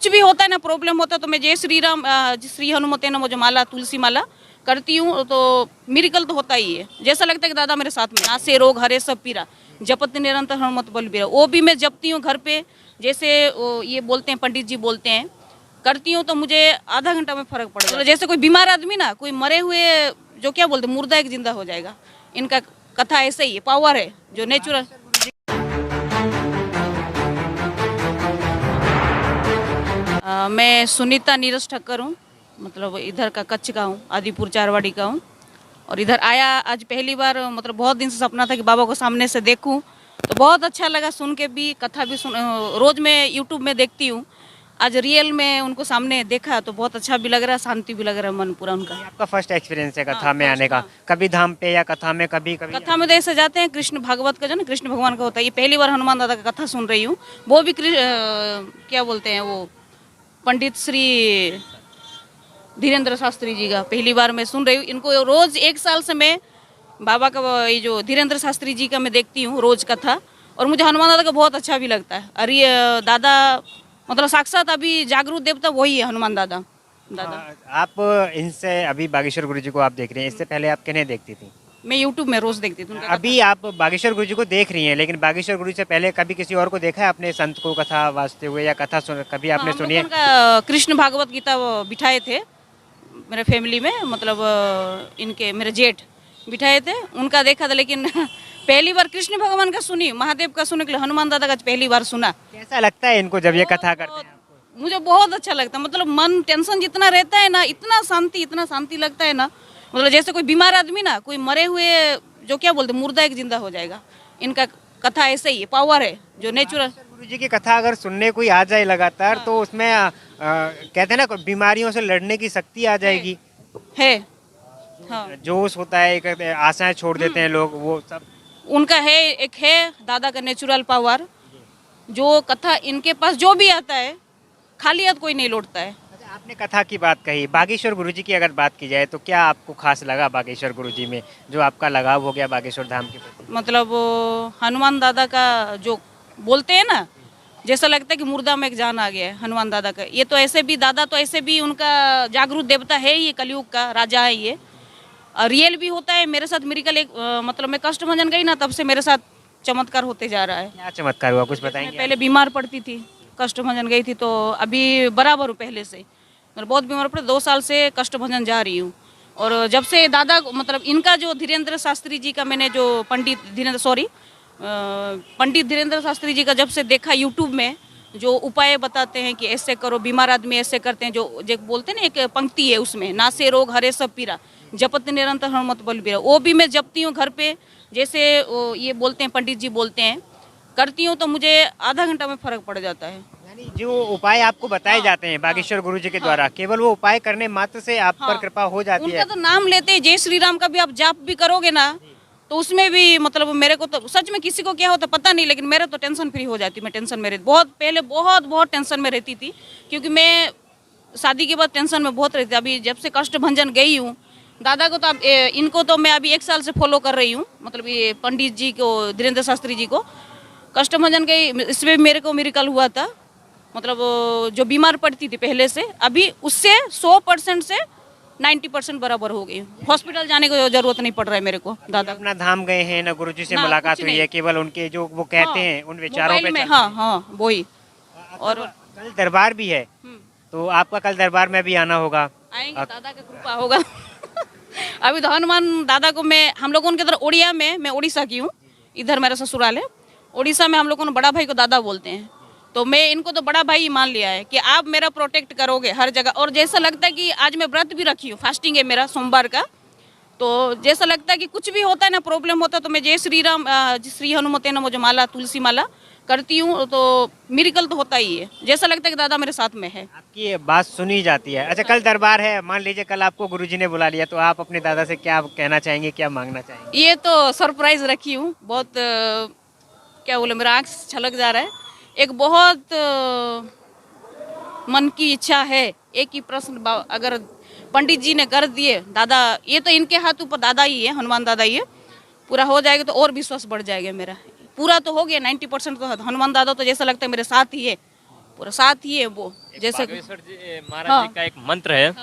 कुछ भी होता है ना, प्रॉब्लम होता है तो मैं जय श्री राम श्री हनुमते नमो जो माला, तुलसी माला करती हूँ तो मिरेकल तो होता ही है। जैसा लगता है कि दादा मेरे साथ में, नाश से रोग हरे सब पीरा, जपत निरंतर हनुमत बलबीरा, वो भी मैं जपती हूँ घर पे। जैसे ये बोलते हैं, पंडित जी बोलते हैं, करती हूँ तो मुझे आधा घंटा में फर्क पड़ जाता है। जैसे कोई बीमार आदमी ना, कोई मरे हुए जो क्या बोलते हैं, मुर्दा एक जिंदा हो जाएगा। इनका कथा ऐसे ही है, पावर है जो नेचुरल। मैं सुनीता नीरज ठक्कर हूँ, मतलब इधर का कच्छ का हूँ, आदिपुर चारवाड़ी का हूँ। और इधर आया आज पहली बार, मतलब बहुत दिन से सपना था कि बाबा को सामने से देखूं, तो बहुत अच्छा लगा सुन के भी, कथा भी सुन, रोज मैं यूट्यूब में देखती हूँ, आज रियल में उनको सामने देखा तो बहुत अच्छा भी लग रहा है, शांति भी लग रहा है मन पूरा उनका। आपका फर्स्ट एक्सपीरियंस है कथा में आने का? कभी धाम पे या कथा में कभी कभी? कथा में तो ऐसे जाते हैं, कृष्ण भागवत का जो ना, कृष्ण भगवान का होता है। ये पहली बार हनुमान दादा का कथा सुन रही हूँ, वो भी क्या बोलते हैं वो, पंडित श्री धीरेन्द्र शास्त्री जी का पहली बार मैं सुन रही हूँ। इनको रोज 1 साल से मैं बाबा का, ये जो धीरेन्द्र शास्त्री जी का मैं देखती हूँ रोज कथा, और मुझे हनुमान दादा का बहुत अच्छा भी लगता है। अरे दादा मतलब साक्षात अभी जागरूक देवता वही है हनुमान दादा। आप इनसे अभी बागेश्वर गुरु जी को आप देख रही हैं, इससे पहले आप किन्हें देखती थी? मैं यूट्यूब में रोज देखती थी। अभी आप बागेश्वर गुरु जी को देख रही हैं, लेकिन बागेश्वर गुरु जी से पहले कभी किसी और को देखा है आपने, संत को कथा वाचते हुए या कथा सुन कभी आपने सुनी है? उनका कृष्ण भागवत गीता बिठाए थे मेरे फैमिली में, मतलब इनके मेरे जेठ बिठाए थे, उनका देखा था। लेकिन पहली बार कृष्ण भगवान का सुनी, महादेव का सुने के लिए हनुमान दादा का पहली बार सुना। कैसा लगता है इनको जब ये कथा करते हैं? मुझे बहुत अच्छा लगता है, मतलब मन टेंशन जितना रहता है ना, इतना शांति लगता है ना, मतलब जैसे कोई बीमार आदमी ना, कोई मरे हुए जो क्या बोलते हैं, मुर्दा एक जिंदा हो जाएगा। इनका कथा ऐसे ही है, पावर है जो नेचुरल। गुरु जी की कथा अगर सुनने कोई आ जाए लगातार तो उसमें कहते हैं ना, बीमारियों से लड़ने की शक्ति आ जाएगी है। हाँ, जोश होता है, आशाएं छोड़ देते हैं लोग, वो सब उनका है। एक है दादा का नेचुरल पावर, जो कथा इनके पास जो भी आता है खाली हाथ कोई नहीं लौटता है। अच्छा, आपने कथा की बात कही, बागेश्वर गुरु जी की अगर बात की जाए तो क्या आपको खास लगा बागेश्वर गुरु जी में, जो आपका लगाव हो गया बागेश्वर धाम के प्रति? मतलब हनुमान दादा का जो बोलते हैं ना, जैसा लगता है कि मुर्दा में एक जान आ गया है हनुमान दादा का। ये तो ऐसे भी दादा, तो ऐसे भी उनका जागरूक देवता है, ये कलयुग का राजा है ये। रियल भी होता है मेरे साथ मिरेकल। एक मतलब मैं कष्ट भंजन गई ना, तब से मेरे साथ चमत्कार होते जा रहा है। क्या चमत्कार हुआ, कुछ बताएंगे? पहले बीमार पड़ती थी, कष्ट भंजन गई थी, तो अभी बराबर हूँ पहले से। मतलब बहुत बीमार पड़े, 2 साल से कष्ट भंजन जा रही हूँ। और जब से दादा, मतलब इनका जो धीरेन्द्र शास्त्री जी का, मैंने जो पंडित धीरेन्द्र शास्त्री जी का जब से देखा यूट्यूब में, जो उपाय बताते हैं कि ऐसे करो, बीमार आदमी ऐसे करते हैं, जो बोलते हैं ना, एक पंक्ति है उसमें, नासे रोग हरे सब पीरा, जपत निरंतर हनुमत बलबीरा, वो भी मैं जपती हूँ घर पे। जैसे ये बोलते हैं, पंडित जी बोलते हैं, करती हूँ तो मुझे आधा घंटा में फर्क पड़ जाता है। यानी जो उपाय आपको बताए जाते हैं बागेश्वर गुरु जी के द्वारा, केवल वो उपाय करने मात्र से आप पर कृपा हो जाती है? उनका तो नाम लेते हैं, जय श्री राम का भी आप जाप भी करोगे ना, तो उसमें भी मतलब मेरे को तो सच में, किसी को क्या होता पता नहीं, लेकिन मेरे तो टेंशन फ्री हो जाती। मैं टेंशन में रहती, बहुत पहले बहुत टेंशन में रहती थी, क्योंकि मैं शादी के बाद टेंशन में बहुत रहती थी। अभी जब से कष्ट भंजन गई हूँ, दादा को तो अब इनको तो मैं अभी 1 साल से फॉलो कर रही हूँ, मतलब ये पंडित जी को, धीरेन्द्र शास्त्री जी को कष्ट भंजन गई, इसमें मेरे को मिरेकल हुआ था। मतलब जो बीमार पड़ती थी पहले से, अभी उससे 100% से 90% बराबर हो गई। हॉस्पिटल जाने की जरूरत नहीं पड़ रहा है मेरे को। दादा अपना धाम गए हैं ना, गुरु जी से ना, मुलाकात कुछ हुई है, केवल उनके जो वो कहते हैं उन विचारों पे में, चलते हाँ वही। हैं। और कल दरबार भी है, तो आपका कल दरबार में भी आना होगा। आएंगे, दादा का कृपा होगा। अभी तो हनुमान दादा को मैं, हम लोगों की तरह उड़िया में, मैं उड़ीसा की हूँ, इधर मेरा ससुराल है। उड़ीसा में हम लोगों ने बड़ा भाई को दादा बोलते हैं, तो मैं इनको तो बड़ा भाई मान लिया है कि आप मेरा प्रोटेक्ट करोगे हर जगह। और जैसा लगता है कि आज मैं व्रत भी रखी हूँ, फास्टिंग है मेरा सोमवार का, तो जैसा लगता है कि कुछ भी होता है ना, प्रॉब्लम होता है, तो मैं जय श्री राम श्री हनुमते नमो जो माला, तुलसी माला करती हूँ, तो मिरेकल तो होता ही है। जैसा लगता है कि दादा मेरे साथ में है। आपकी ये बात सुनी जाती है। अच्छा, कल दरबार है, मान लीजिए कल आपको गुरुजी ने बुला लिया, तो आप अपने दादा से क्या कहना चाहेंगे, क्या मांगना चाहेंगे? ये तो सरप्राइज रखी हूँ, बहुत क्या बोले, मेरा आँख छलक जा रहा है। एक बहुत मन की इच्छा है, एक ही प्रश्न अगर पंडित जी ने कर दिए, दादा, ये तो इनके हाथ ऊपर दादा ही है, हनुमान दादा ही है, पूरा हो जाएगा तो और विश्वास बढ़ जाएगा मेरा। पूरा तो हो गया 90% तो हनुमान दादा तो जैसा लगता है मेरे साथ ही है, पूरा साथ ही है वो। जैसे बागेश्वर जी महाराज जी का एक मंत्र है,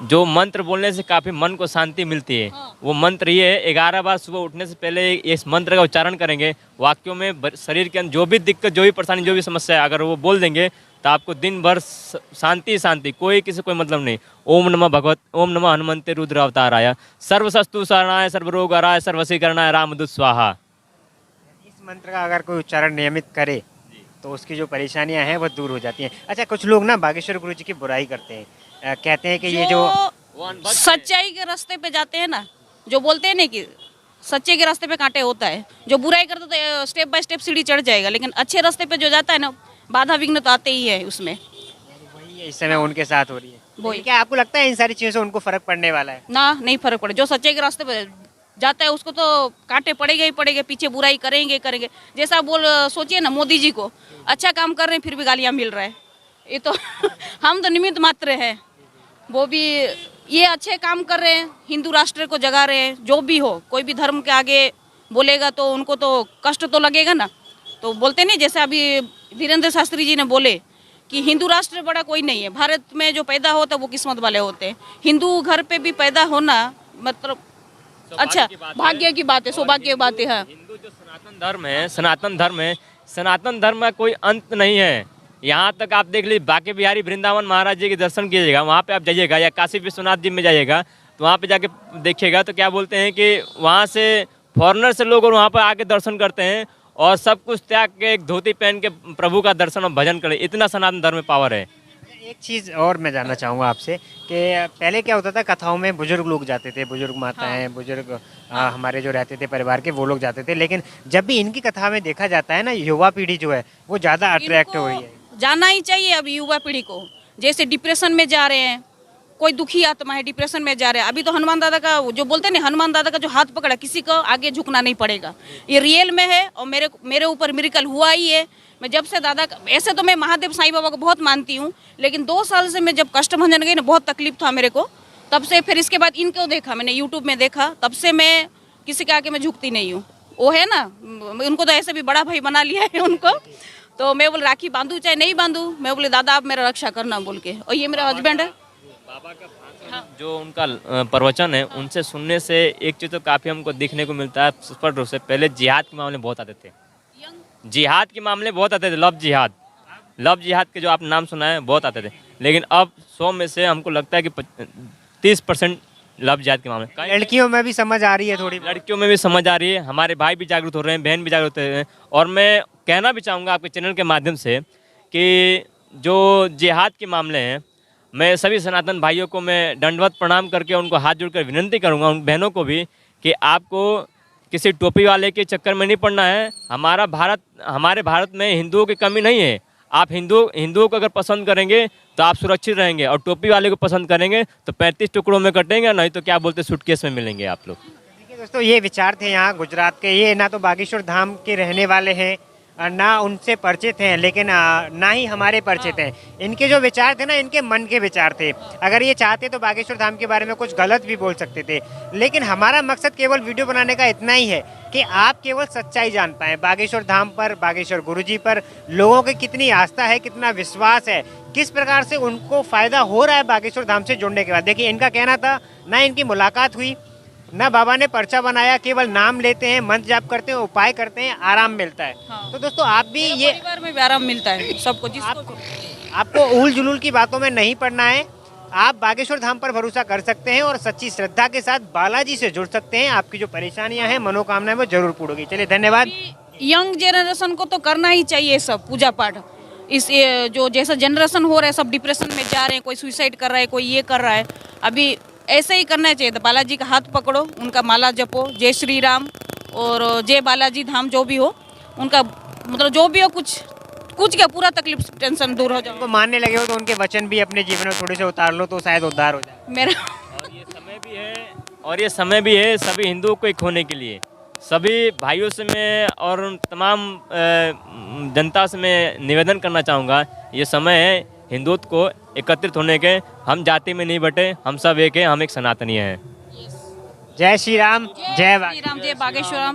जो मंत्र बोलने से काफी मन को शांति मिलती है। वो मंत्र ये है, 11 बार सुबह उठने से पहले इस मंत्र का उच्चारण करेंगे। वाक्यों में शरीर के अंदर जो भी दिक्कत, जो भी परेशानी, जो भी समस्या है, अगर वो बोल देंगे तो आपको दिन भर शांति शांति, कोई किसी कोई मतलब नहीं। ओम नमः भगवत, ओम नमः हनुमंते रुद्र अवताराय, सर्वशस्तु शरणाय, सर्वरोग हराय, सर्वशीकरणाय, रामदूत स्वाहा। इस मंत्र का अगर कोई उच्चारण नियमित करे तो उसकी जो परेशानियां हैं वो दूर हो जाती हैं। अच्छा, कुछ लोग ना बागेश्वर गुरुजी की बुराई करते हैं, कहते हैं कि ये जो सच्चाई के रास्ते पे जाते हैं ना, जो बोलते हैं ना कि सच्चे के रास्ते पे कांटे होता है, जो बुराई करता तो स्टेप बाय स्टेप सीढ़ी चढ़ जाएगा, लेकिन अच्छे रास्ते पे जो जाता है ना, बाधा विघ्न तो आते ही है उसमें। वही इस समय उनके साथ हो रही है। वही। लेकिन क्या आपको लगता है इन सारी चीजों से उनको फर्क पड़ने वाला है? ना, नहीं फर्क पड़े। जो सच्चे के रास्ते पे जाता है उसको तो कांटे पड़ेगा ही पड़ेगा, पीछे बुराई करेंगे करेंगे। जैसा सोचिए ना, मोदी जी को अच्छा काम कर रहे हैं फिर भी गालियाँ मिल रहा है, ये तो हम तो निमित्त मात्र हैं। वो भी ये अच्छे काम कर रहे हैं, हिंदू राष्ट्र को जगा रहे हैं। जो भी हो, कोई भी धर्म के आगे बोलेगा तो उनको तो कष्ट तो लगेगा ना। तो बोलते नहीं, जैसे अभी धीरेन्द्र शास्त्री जी ने बोले कि हिंदू राष्ट्र बड़ा कोई नहीं है, भारत में जो पैदा होता है वो किस्मत वाले होते हैं। हिंदू घर पे भी पैदा होना मतलब अच्छा भाग्य की बात है, सौभाग्य की बात है। हाँ, हिंदू जो सनातन धर्म है, सनातन धर्म है, सनातन धर्म का कोई अंत नहीं है। यहाँ तक आप देख लीजिए, बांके बिहारी वृंदावन महाराज जी के दर्शन कीजिएगा, वहाँ पे आप जाइएगा, या काशी विश्वनाथ जी में जाइएगा तो वहाँ पे जाके देखिएगा तो क्या बोलते हैं कि वहाँ से फॉरेनर से लोग वहाँ पर आके दर्शन करते हैं और सब कुछ त्याग के एक धोती पहन के प्रभु का दर्शन और भजन करें। इतना सनातन धर्म में पावर है। एक चीज़ और मैं जानना चाहूँगा आपसे कि पहले क्या होता था, कथाओं में बुजुर्ग लोग जाते थे, बुजुर्ग माताएं, बुजुर्ग हमारे जो रहते थे परिवार के, वो लोग जाते थे। लेकिन जब भी इनकी कथा में देखा जाता है ना, युवा पीढ़ी जो है वो ज़्यादा अट्रैक्ट हो रही है। जाना ही चाहिए अब युवा पीढ़ी को। जैसे डिप्रेशन में जा रहे हैं, कोई दुखी आत्मा है डिप्रेशन में जा रहे हैं, अभी तो हनुमान दादा का जो बोलते हैं ना, हनुमान दादा का जो हाथ पकड़ा, किसी को आगे झुकना नहीं पड़ेगा। ये रियल में है और मेरे ऊपर मिरेकल हुआ ही है। मैं जब से दादा का, ऐसे तो मैं महादेव साईं बाबा को बहुत मानती हूँ, लेकिन 2 साल से मैं जब कष्टभंजन गई ना, बहुत तकलीफ था मेरे को। तब से फिर इसके बाद इनको देखा, मैंने यूट्यूब में देखा, तब से मैं किसी के आगे मैं झुकती नहीं हूँ। वो है ना, उनको तो ऐसे भी बड़ा भाई बना लिया है उनको। तो मैं बोले राखी बांधू चाहे नहीं बांधू, मैं बोले दादा आप मेरा रक्षा करना बोल के। और ये मेरा हस्बैंड है। बाबा का भाषण, जो उनका प्रवचन है, उनसे सुनने से एक चीज़ तो काफ़ी हमको देखने को मिलता है स्पष्ट रूप से। पहले जिहाद के मामले बहुत आते थे, जिहाद के मामले बहुत आते थे, लव जिहाद के जो आप नाम सुना है बहुत आते थे। लेकिन अब 100 में से हमको लगता है कि 30% लव जिहाद के मामले। लड़कियों में भी समझ आ रही है, थोड़ी लड़कियों में भी समझ आ रही है, हमारे भाई भी जागरूक हो रहे हैं, बहन भी जागरूक हो रहे हैं। और मैं कहना भी चाहूँगा आपके चैनल के माध्यम से कि जो जिहाद के मामले हैं, मैं सभी सनातन भाइयों को मैं दंडवत प्रणाम करके उनको हाथ जोड़कर विनती करूँगा, उन बहनों को भी, कि आपको किसी टोपी वाले के चक्कर में नहीं पड़ना है। हमारे भारत में हिंदुओं की कमी नहीं है। आप हिंदुओं को अगर पसंद करेंगे तो आप सुरक्षित रहेंगे, और टोपी वाले को पसंद करेंगे तो 35 टुकड़ों में कटेंगे, नहीं तो क्या बोलते सूटकेस में मिलेंगे आप लोग। देखिए दोस्तों, ये विचार थे यहाँ गुजरात के। ये ना तो बागेश्वर धाम के रहने वाले हैं, ना उनसे परिचित हैं, लेकिन ना ही हमारे परिचित हैं। इनके जो विचार थे ना, इनके मन के विचार थे। अगर ये चाहते तो बागेश्वर धाम के बारे में कुछ गलत भी बोल सकते थे, लेकिन हमारा मकसद केवल वीडियो बनाने का इतना ही है कि आप केवल सच्चाई जान पाएँ। बागेश्वर धाम पर, बागेश्वर गुरुजी पर लोगों की कितनी आस्था है, कितना विश्वास है, किस प्रकार से उनको फ़ायदा हो रहा है बागेश्वर धाम से जुड़ने के बाद। देखिए, इनका कहना था ना इनकी मुलाकात हुई, ना बाबा ने पर्चा बनाया, केवल नाम लेते हैं, मंत्र जाप करते हैं, उपाय करते हैं, आराम मिलता है। हाँ। तो दोस्तों आप भी ये परिवार में भी आराम मिलता है सबको, जिसको आपको उल जुलूल की बातों में नहीं पड़ना है। आप बागेश्वर धाम पर भरोसा कर सकते हैं और सच्ची श्रद्धा के साथ बालाजी से जुड़ सकते हैं। आपकी जो परेशानियां हैं, मनोकामनाएं, वो जरूर पूर्ण होगी। चलिए, धन्यवाद। यंग जनरेशन को तो करना ही चाहिए सब पूजा पाठ। इस जो जैसा जनरेशन हो रहा है, सब डिप्रेशन में जा रहे हैं, कोई सुसाइड कर रहा है, कोई ये कर रहा है, अभी ऐसे ही करना चाहिए। तो बालाजी का हाथ पकड़ो, उनका माला जपो, जय श्री राम और जय बालाजी धाम, जो भी हो उनका मतलब जो भी हो, कुछ क्या पूरा तकलीफ टेंशन दूर हो जाओ। तो मानने लगे हो तो उनके वचन भी अपने जीवन में थोड़े से उतार लो, तो शायद उद्धार हो जाए। मेरा और ये समय भी है सभी हिंदुओं को एक होने के लिए। सभी भाइयों से मैं और तमाम जनता से मैं निवेदन करना चाहूँगा, ये समय है हिंदुत्व को एकत्रित होने के। हम जाति में नहीं बटे, हम सब एक हैं, हम एक सनातनीय हैं। जय श्री राम, जय श्री राम, जय बागेश्वर राम।